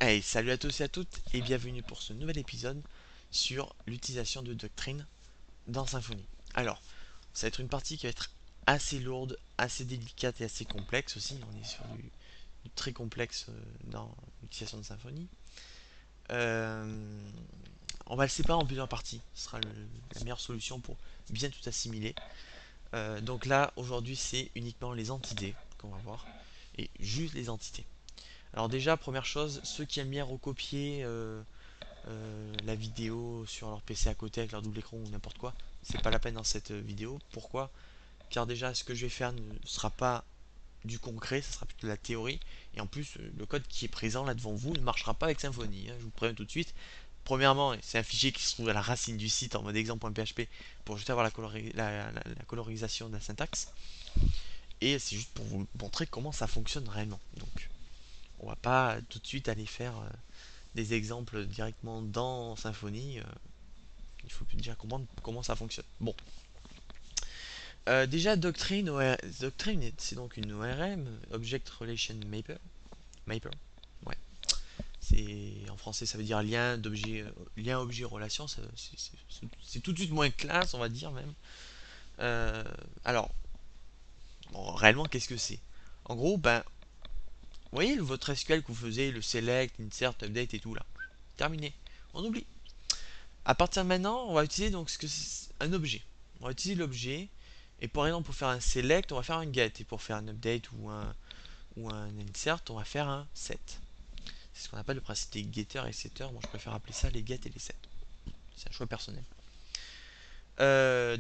Hey, salut à tous et à toutes et bienvenue pour ce nouvel épisode sur l'utilisation de Doctrine dans Symfony. Alors, ça va être une partie qui va être assez lourde, assez délicate et assez complexe aussi. On est sur du très complexe dans l'utilisation de Symfony. Euh, on va le séparer en plusieurs parties. Ce sera la meilleure solution pour bien tout assimiler. Donc là, aujourd'hui, c'est uniquement les entités qu'on va voir et juste les entités. Alors déjà, première chose, ceux qui aiment bien recopier la vidéo sur leur PC à côté avec leur double écran ou n'importe quoi, c'est pas la peine dans cette vidéo. Pourquoi? Car déjà, ce que je vais faire ne sera pas du concret, ça sera plutôt de la théorie. Et en plus, le code qui est présent là devant vous ne marchera pas avec Symfony, hein, je vous préviens tout de suite. Premièrement, c'est un fichier qui se trouve à la racine du site en mode exemple.php pour juste avoir la colorisation de la syntaxe. Et c'est juste pour vous montrer comment ça fonctionne réellement. Donc, on va pas tout de suite aller faire des exemples directement dans Symfony. Il faut déjà comprendre comment ça fonctionne. Bon, déjà Doctrine, c'est donc une ORM, Object Relation Mapper. Mapper, ouais. C'est en français, ça veut dire lien d'objet, lien objet relation. C'est tout de suite moins classe, on va dire même. Euh, alors, bon, réellement, qu'est-ce que c'est? En gros, ben, vous voyez votre SQL que vous faisiez, le select, insert, update et tout là. Terminé. On oublie. À partir de maintenant, on va utiliser donc ce que c'est un objet. On va utiliser l'objet. Et par exemple, pour faire un select, on va faire un get. Et pour faire un update ou un insert, on va faire un set. C'est ce qu'on appelle le principe des getters et setters. Moi, je préfère appeler ça les get et les set. C'est un choix personnel.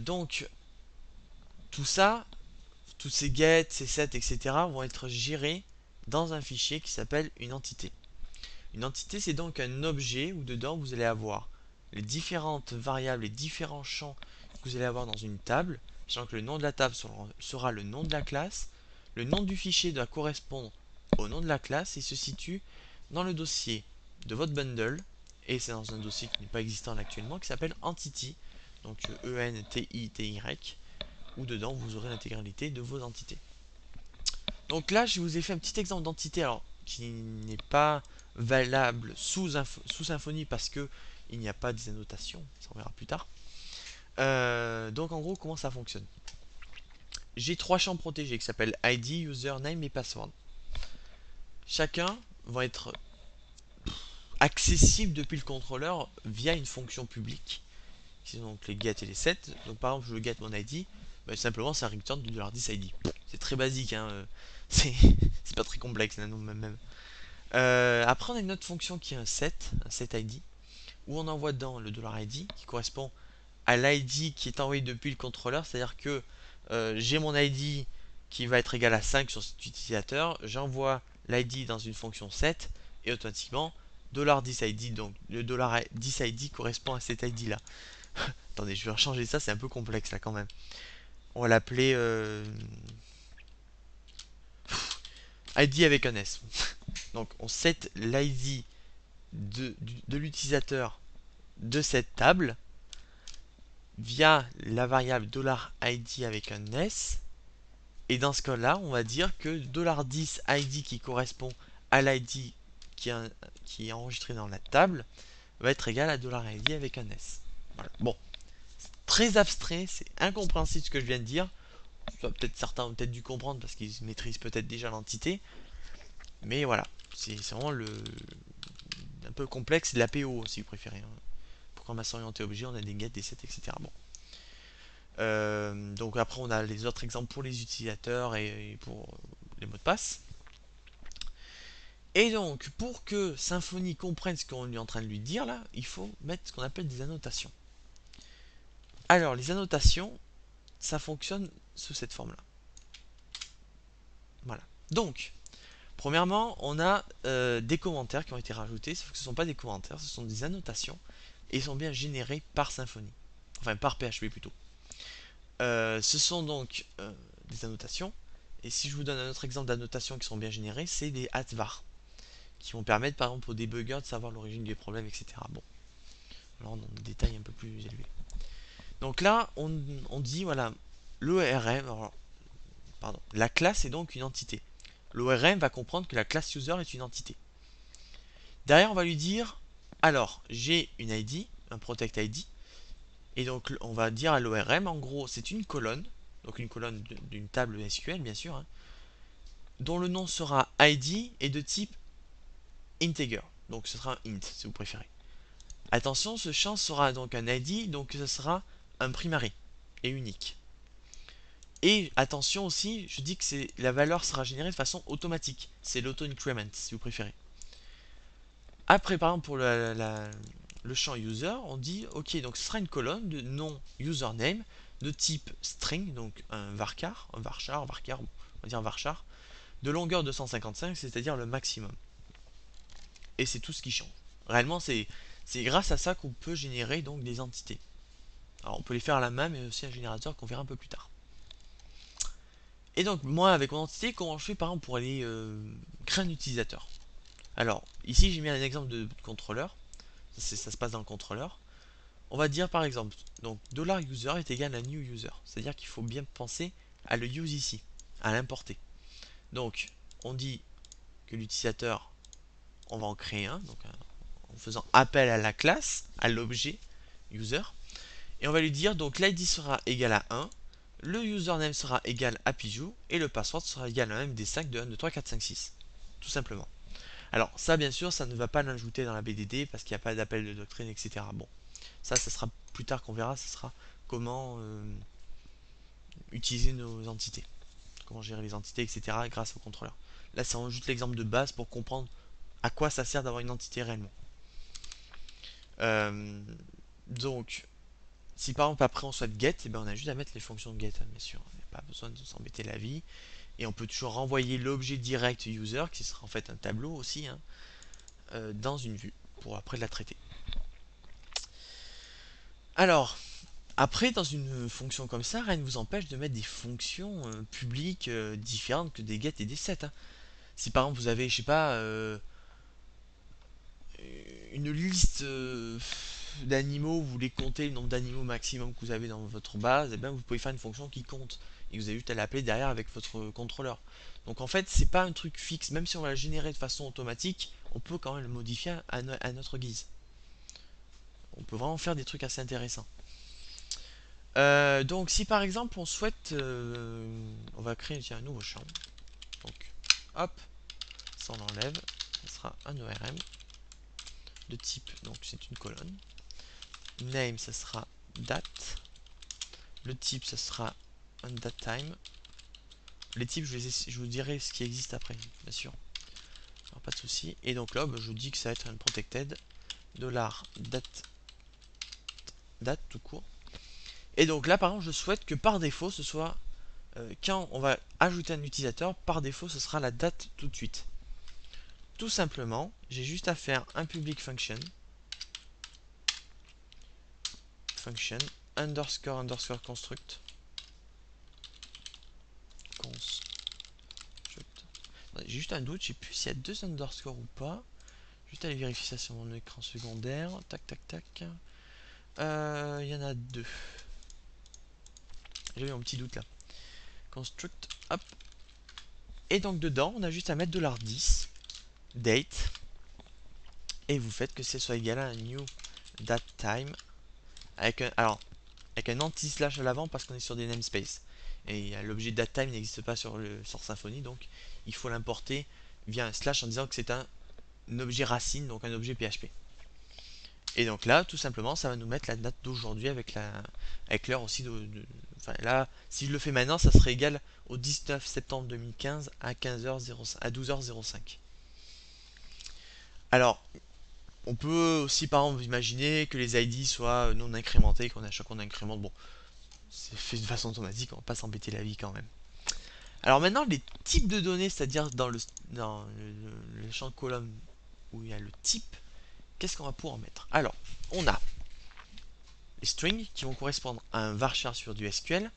Donc, tout ça, tous ces get, ces set, etc., vont être gérés dans un fichier qui s'appelle une entité. Une entité, c'est donc un objet où dedans vous allez avoir les différentes variables, les différents champs que vous allez avoir dans une table, sachant que le nom de la table sera le nom de la classe, le nom du fichier doit correspondre au nom de la classe et se situe dans le dossier de votre bundle, et c'est dans un dossier qui n'est pas existant actuellement, qui s'appelle Entity, donc E-N-T-I-T-Y, où dedans vous aurez l'intégralité de vos entités. Donc là, je vous ai fait un petit exemple d'entité, alors qui n'est pas valable sous Symfony parce que il n'y a pas des annotations, ça on verra plus tard. Donc en gros, comment ça fonctionne? J'ai trois champs protégés qui s'appellent ID, username et password. Chacun va être accessible depuis le contrôleur via une fonction publique, qui sont donc les get et les set. Donc par exemple, je veux get mon ID, bah, simplement c'est un return de $10 ID. C'est très basique, hein, c'est pas très complexe, là, non, même. Après, on a une autre fonction qui est un set ID, où on envoie dedans le $ID qui correspond à l'ID qui est envoyé depuis le contrôleur, c'est-à-dire que j'ai mon ID qui va être égal à 5 sur cet utilisateur, j'envoie l'ID dans une fonction set et automatiquement $10ID, donc le $10ID correspond à cet ID là. Attendez, je vais changer ça, c'est un peu complexe là quand même. On va l'appeler ID avec un S. Donc on set l'ID de l'utilisateur de cette table via la variable $id avec un S. Et dans ce cas-là, on va dire que $10 ID qui correspond à l'ID qui est enregistré dans la table va être égal à $id avec un S. Voilà. Bon, très abstrait, c'est incompréhensible ce que je viens de dire. Peut-être certains ont peut-être dû comprendre parce qu'ils maîtrisent peut-être déjà l'entité. Mais voilà, c'est vraiment un peu complexe, c'est de la PO si vous préférez, hein. Programmation orientée objet, on a des get, des sets, etc. Bon. Donc après on a les autres exemples pour les utilisateurs et pour les mots de passe. Et donc pour que Symfony comprenne ce qu'on est en train de lui dire là, il faut mettre ce qu'on appelle des annotations. Alors les annotations, ça fonctionne sous cette forme là. Voilà. Donc premièrement, on a des commentaires qui ont été rajoutés, sauf que ce ne sont pas des commentaires, ce sont des annotations et ils sont bien générés par Symfony. Enfin par PHP plutôt. Ce sont donc des annotations. Et si je vous donne un autre exemple d'annotations qui sont bien générées, c'est des @var qui vont permettre par exemple aux débuggers de savoir l'origine des problèmes, etc. Bon, là on a des détails un peu plus élevés. Donc là, on dit voilà, l'ORM, pardon, la classe est donc une entité. L'ORM va comprendre que la classe user est une entité. Derrière, on va lui dire, alors, j'ai une ID, un protect ID, et donc on va dire à l'ORM, en gros, c'est une colonne, donc une colonne d'une table SQL, bien sûr, hein, dont le nom sera ID et de type integer. Donc ce sera un int, si vous préférez. Attention, ce champ sera donc un ID, donc ce sera un primary et unique. Et attention aussi, je dis que la valeur sera générée de façon automatique. C'est l'auto-increment, si vous préférez. Après, par exemple, pour le champ user, on dit, ok, donc ce sera une colonne de nom username de type string, donc un varchar, on va dire varchar, de longueur 255, c'est-à-dire le maximum. Et c'est tout ce qui change. Réellement, c'est grâce à ça qu'on peut générer donc des entités. Alors, on peut les faire à la main, mais aussi un générateur qu'on verra un peu plus tard. Et donc, moi, avec mon entité, comment je fais par exemple pour aller créer un utilisateur? Alors, ici, j'ai mis un exemple de contrôleur. Ça se passe dans le contrôleur. On va dire par exemple, donc $user est égal à new user. C'est-à-dire qu'il faut bien penser à le use ici, à l'importer. Donc, on dit que l'utilisateur, on va en créer un, donc en faisant appel à la classe, à l'objet user. Et on va lui dire, donc l'ID sera égal à 1, le username sera égal à Pijou, et le password sera égal à un MD5 de 1, 2, 3, 4, 5, 6. Tout simplement. Alors, ça, bien sûr, ça ne va pas l'ajouter dans la BDD parce qu'il n'y a pas d'appel de doctrine, etc. Bon, ça sera plus tard qu'on verra, ce sera comment utiliser nos entités, comment gérer les entités, etc. grâce au contrôleur. Là, c'est juste l'exemple de base pour comprendre à quoi ça sert d'avoir une entité réellement. Euh, donc, si par exemple après on souhaite get, eh ben, on a juste à mettre les fonctions get, hein, bien sûr. On n'a pas besoin de s'embêter la vie. Et on peut toujours renvoyer l'objet direct user, qui sera en fait un tableau aussi, hein, dans une vue, pour après la traiter. Alors, après, dans une fonction comme ça, rien ne vous empêche de mettre des fonctions publiques différentes que des get et des set, hein. Si par exemple vous avez, je sais pas, une liste d'animaux, vous voulez compter le nombre d'animaux maximum que vous avez dans votre base, et bien vous pouvez faire une fonction qui compte. Et vous avez juste à l'appeler derrière avec votre contrôleur. Donc en fait, c'est pas un truc fixe, même si on va le générer de façon automatique, on peut quand même le modifier à notre guise. On peut vraiment faire des trucs assez intéressants. Donc si par exemple on souhaite, on va créer un nouveau champ. Donc hop, ça on enlève, ça sera un ORM de type, donc c'est une colonne. Name, ça sera date. Le type, ça sera un datetime. Les types, je vous dirai ce qui existe après, bien sûr. Alors, pas de souci. Et donc là, je vous dis que ça va être un protected $date tout court. Et donc là, par exemple, je souhaite que par défaut, ce soit quand on va ajouter un utilisateur, par défaut, ce sera la date tout de suite. Tout simplement, j'ai juste à faire un public function underscore construct j'ai juste un doute, je sais plus s'il y a deux underscores ou pas. Juste aller vérifier ça sur mon écran secondaire. Tac tac tac. Il y en a deux. J'avais un petit doute là. Construct, hop. Et donc dedans, on a juste à mettre $10 date. Et vous faites que ce soit égal à un new date time avec un anti-slash à l'avant parce qu'on est sur des namespaces. Et l'objet datetime n'existe pas sur Symfony, donc il faut l'importer via un slash en disant que c'est un objet racine, donc un objet PHP. Et donc là, tout simplement, ça va nous mettre la date d'aujourd'hui avec l'heure aussi enfin là, si je le fais maintenant, ça serait égal au 19 septembre 2015 à 12h05. Alors, on peut aussi par exemple imaginer que les ID soient non incrémentés, qu'on a chaque fois on incrémente. Bon, c'est fait de façon automatique, on va pas s'embêter la vie quand même. Alors maintenant, les types de données, c'est-à-dire dans le champ de colonne où il y a le type, qu'est-ce qu'on va pouvoir mettre? Alors, on a les strings qui vont correspondre à un varchar sur du SQL,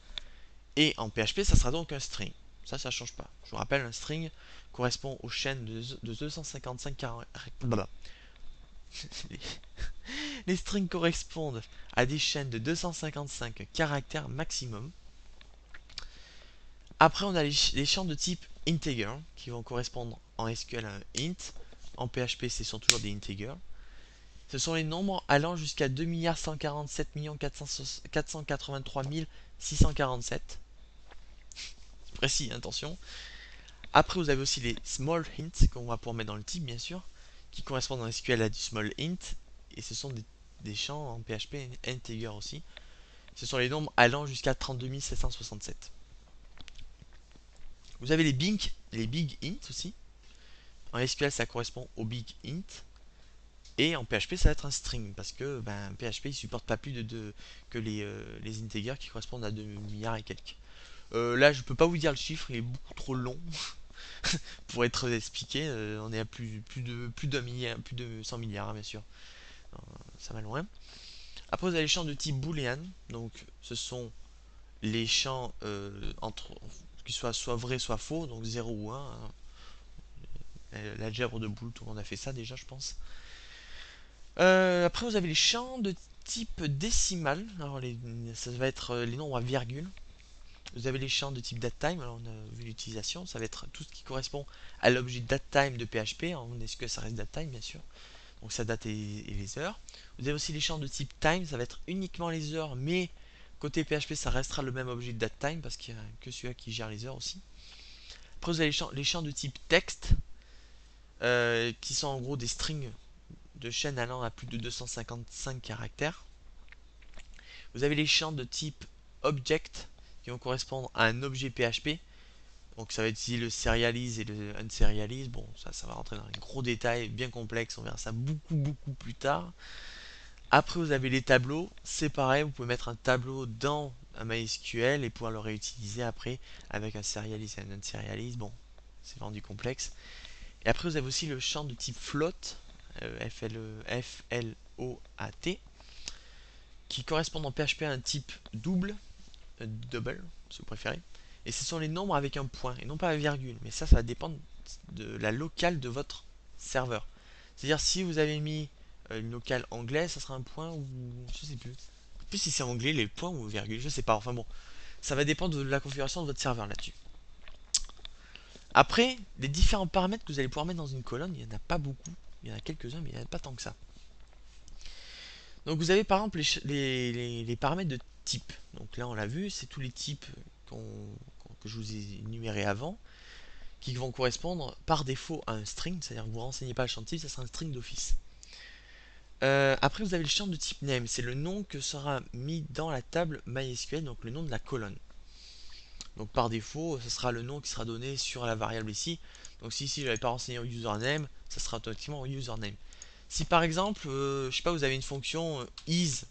et en PHP, ça sera donc un string. Ça change pas. Je vous rappelle, un string correspond aux chaînes de 255 caractères. Les strings correspondent à des chaînes de 255 caractères maximum. Après, on a les champs de type integer qui vont correspondre en SQL à un int, en PHP, ce sont toujours des integers. Ce sont les nombres allant jusqu'à 2 147 483 647. C'est précis, attention. Après, vous avez aussi les small hints qu'on va pouvoir mettre dans le type, bien sûr, qui correspondent en SQL à du small int. Et ce sont des champs en PHP integer aussi. Ce sont les nombres allant jusqu'à 32 767. Vous avez les big int aussi. En SQL, ça correspond au big int. Et en PHP, ça va être un string, parce que PHP il supporte pas plus que les integers qui correspondent à 2 milliards et quelques. Là, je peux pas vous dire le chiffre, il est beaucoup trop long pour être expliqué. On est à plus d'un milliard, plus de 100 milliards, hein, bien sûr. Ça va loin. Après, vous avez les champs de type boolean. Donc, ce sont les champs qui soient soit vrais, soit faux, donc 0 ou 1. L'algèbre de boole, tout le monde a fait ça déjà, je pense. Après, vous avez les champs de type décimal. Alors, ça va être les nombres à virgule. Vous avez les champs de type datetime. Alors, on a vu l'utilisation. Ça va être tout ce qui correspond à l'objet datetime de PHP. En SQL, ça reste datetime, bien sûr. Donc, ça date et les heures. Vous avez aussi les champs de type time. Ça va être uniquement les heures, mais côté PHP, ça restera le même objet de datetime parce qu'il n'y a que celui-là qui gère les heures aussi. Après, vous avez les champs de type text qui sont en gros des strings de chaînes allant à plus de 255 caractères. Vous avez les champs de type object qui vont correspondre à un objet PHP. Donc ça va être ici le serialize et le unserialize. Bon, ça va rentrer dans un gros détail bien complexe. On verra ça beaucoup plus tard. Après, vous avez les tableaux. C'est pareil, vous pouvez mettre un tableau dans un MySQL et pouvoir le réutiliser après avec un serialize et un unserialize. Bon, c'est vraiment du complexe. Et après, vous avez aussi le champ de type float, F-L-O-A-T, qui correspond en PHP à un type double, si vous préférez. Et ce sont les nombres avec un point, et non pas la virgule. Mais ça va dépendre de la locale de votre serveur. C'est-à-dire, si vous avez mis une locale anglaise, ça sera un point ou... je sais plus. Plus si c'est anglais, les points ou virgule, je sais pas. Enfin bon, ça va dépendre de la configuration de votre serveur là-dessus. Après, les différents paramètres que vous allez pouvoir mettre dans une colonne, il n'y en a pas beaucoup. Il y en a quelques-uns, mais il n'y en a pas tant que ça. Donc vous avez par exemple les paramètres de type. Donc là on l'a vu, c'est tous les types que je vous ai énumérés avant, qui vont correspondre par défaut à un string, c'est-à-dire que vous ne renseignez pas le champ de type, ça sera un string d'office. Après vous avez le champ de type name, c'est le nom que sera mis dans la table MySQL, donc le nom de la colonne. Donc par défaut, ce sera le nom qui sera donné sur la variable ici. Donc si ici je n'avais pas renseigné au username, ça sera automatiquement au username. Si par exemple, je sais pas, vous avez une fonction is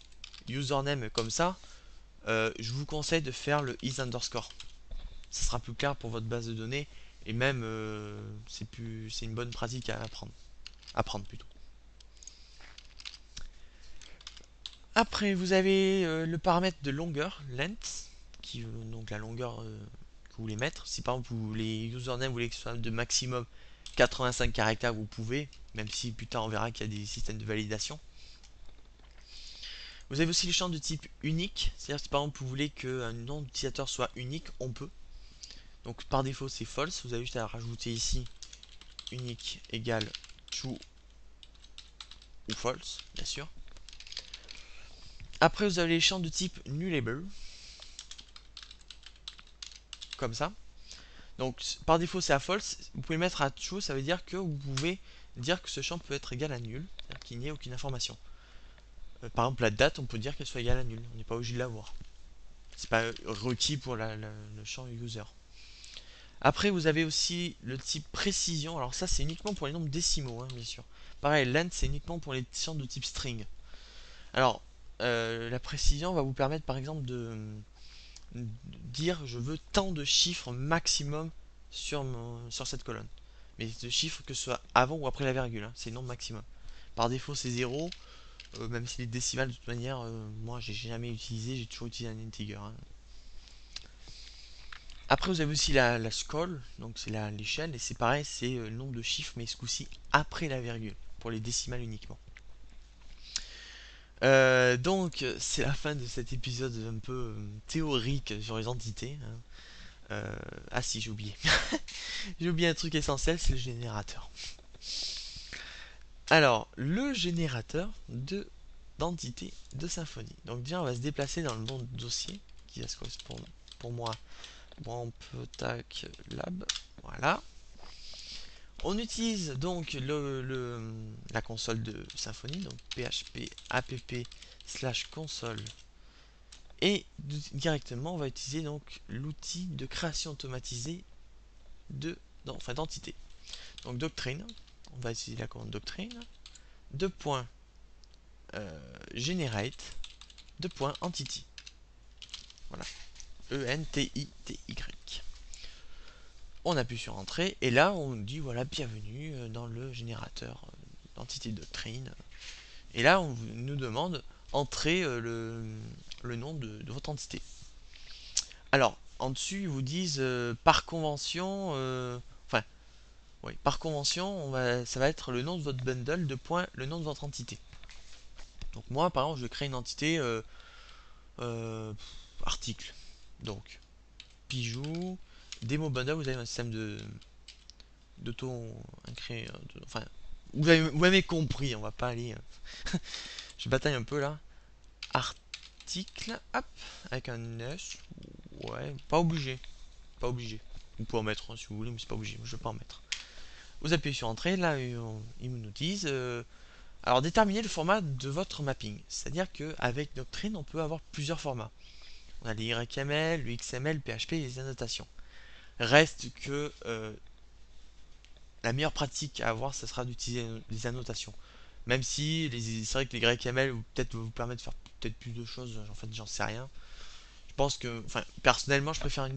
username comme ça, je vous conseille de faire le is underscore. Ça sera plus clair pour votre base de données et même c'est une bonne pratique à apprendre plutôt. Après, vous avez le paramètre de longueur, length, qui donc la longueur que vous voulez mettre. Si par exemple les username vous voulez que ce soit de maximum 85 caractères, vous pouvez, même si plus tard on verra qu'il y a des systèmes de validation. Vous avez aussi les champs de type unique, c'est-à-dire si par exemple vous voulez qu'un nom d'utilisateur soit unique, on peut. Donc par défaut c'est false, vous avez juste à rajouter ici unique égale true ou false, bien sûr. Après vous avez les champs de type nullable, comme ça. Donc par défaut c'est à false, vous pouvez mettre à true, ça veut dire que vous pouvez dire que ce champ peut être égal à nul, c'est-à-dire qu'il n'y ait aucune information. Par exemple la date, on peut dire qu'elle soit égale à nul, on n'est pas obligé de l'avoir. C'est pas requis pour le champ user. Après, vous avez aussi le type précision. Alors ça, c'est uniquement pour les nombres décimaux, hein, bien sûr. Pareil, length, c'est uniquement pour les champs de type string. Alors, la précision va vous permettre, par exemple, de dire je veux tant de chiffres maximum sur cette colonne. Mais de chiffres que ce soit avant ou après la virgule, hein, c'est le nombre maximum. Par défaut, c'est 0. Même si les décimales, de toute manière, moi, j'ai jamais utilisé, j'ai toujours utilisé un integer. Hein. Après, vous avez aussi la scroll, donc c'est l'échelle, et c'est pareil, c'est le nombre de chiffres, mais ce coup-ci après la virgule, pour les décimales uniquement. Donc, c'est la fin de cet épisode un peu théorique sur les entités. Hein. Ah si, j'ai oublié. J'ai oublié un truc essentiel, c'est le générateur. Alors, le générateur de d'entité de Symfony. Donc déjà, on va se déplacer dans le nom de dossier qui va se correspondre pour moi. Bon, on peut tac lab. Voilà. On utilise donc la console de Symfony, donc php app slash console. Et directement, on va utiliser donc l'outil de création automatisée d'entité. Donc Doctrine, on va utiliser la commande Doctrine, generate, entity. Voilà, entity. On appuie sur Entrée et là on nous dit voilà, bienvenue dans le générateur d'entité Doctrine. Et là on nous demande entrer le nom de votre entité. Alors en dessus ils vous disent par convention, enfin oui, par convention ça va être le nom de votre bundle le nom de votre entité. Donc moi par exemple je vais créer une entité euh, article. Donc Pijou, démo bundle, vous avez un système d'auto incré, enfin vous m'avez compris, on va pas aller je bataille un peu là. Article, hop, avec un S, ouais, pas obligé, pas obligé. Vous pouvez en mettre si vous voulez, mais c'est pas obligé, je vais pas en mettre. Vous appuyez sur Entrée, là ils nous disent alors déterminez le format de votre mapping, c'est-à-dire qu'avec Doctrine on peut avoir plusieurs formats. On a les YML, le XML, le PHP et les annotations. Reste que la meilleure pratique à avoir, ce sera d'utiliser les annotations. Même si c'est vrai que les YML peut-être vous permettent de faire peut-être plus de choses, en fait j'en sais rien. Je pense que, enfin personnellement je préfère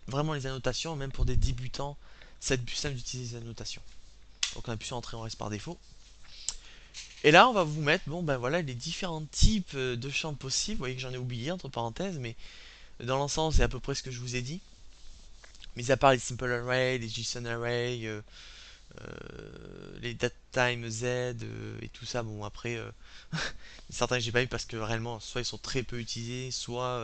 vraiment les annotations, même pour des débutants, c'est plus simple d'utiliser les annotations. Donc on appuie sur Entrée, on reste par défaut. Et là on va vous mettre, bon ben voilà, les différents types de champs possibles. Vous voyez que j'en ai oublié entre parenthèses, mais dans l'ensemble c'est à peu près ce que je vous ai dit. Mis à part les simple array, les JSON array, les datetime Z et tout ça, bon après certains que j'ai pas eu parce que réellement soit ils sont très peu utilisés, soit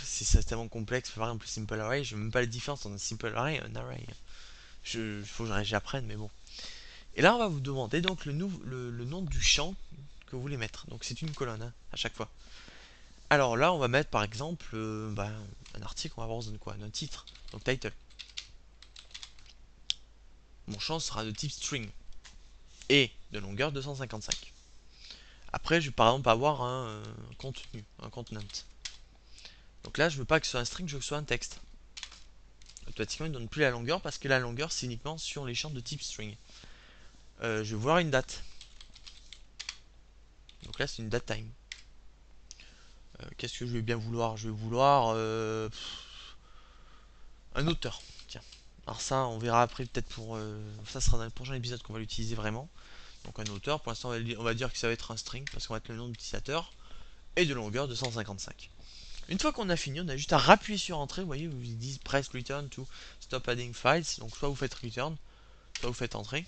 c'est tellement complexe. Par exemple le simple array, je sais même pas la différence entre un simple array et un array. Faut que j'apprenne, mais bon. Et là on va vous demander donc le nom du champ que vous voulez mettre. Donc c'est une colonne hein, à chaque fois. Alors là on va mettre par exemple un article, on va voir quoi, un titre, donc title. Mon champ sera de type string et de longueur 255. Après, je vais par exemple avoir un contenu, un contenant. Donc là, je veux pas que ce soit un string, je veux que ce soit un texte. Automatiquement, il ne donne plus la longueur parce que la longueur, c'est uniquement sur les champs de type string. Je vais vouloir une date. Donc là, c'est une date time. Qu'est-ce que je vais bien vouloir? Je vais vouloir un auteur. Tiens. Alors ça, on verra après peut-être pour... ça sera dans le prochain épisode qu'on va l'utiliser vraiment. Donc un auteur, pour l'instant on va dire que ça va être un string parce qu'on va être le nom de l'utilisateur et de longueur de 155. Une fois qu'on a fini, on a juste à rappuyer sur entrée, vous voyez, vous disent press return to stop adding files, donc soit vous faites return, soit vous faites entrée.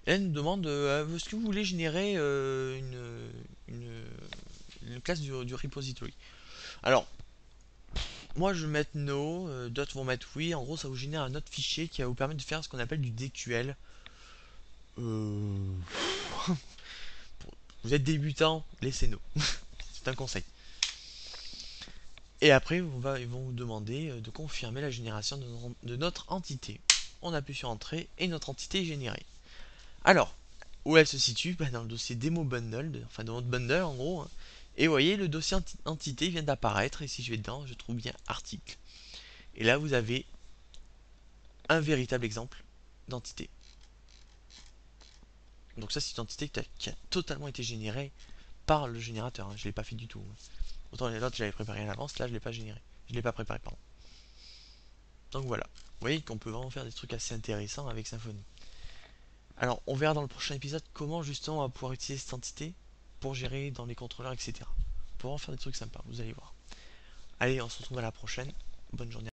Et là, elle nous demande est-ce que vous voulez générer une classe du repository. Alors, moi je vais mettre no, d'autres vont mettre oui, en gros ça vous génère un autre fichier qui va vous permettre de faire ce qu'on appelle du DQL. Euh... Vous êtes débutant, laissez no. C'est un conseil. Et après, ils vont vous demander de confirmer la génération de notre entité. On appuie sur Entrée et notre entité est générée. Alors, où elle se situe? Dans le dossier Demo Bundle, enfin dans notre bundle en gros. Hein. Et vous voyez, le dossier entité vient d'apparaître. Et si je vais dedans, je trouve bien article. Et là, vous avez un véritable exemple d'entité. Donc ça, c'est une entité qui a totalement été générée par le générateur. Hein. Je ne l'ai pas fait du tout. Autant les autres, j'avais préparé à l'avance. Là, je ne l'ai pas généré. Je ne l'ai pas préparé, pardon. Donc voilà, vous voyez qu'on peut vraiment faire des trucs assez intéressants avec Symfony. Alors on verra dans le prochain épisode comment justement on va pouvoir utiliser cette entité pour gérer dans les contrôleurs, etc. Pour vraiment faire des trucs sympas, vous allez voir. Allez, on se retrouve à la prochaine. Bonne journée.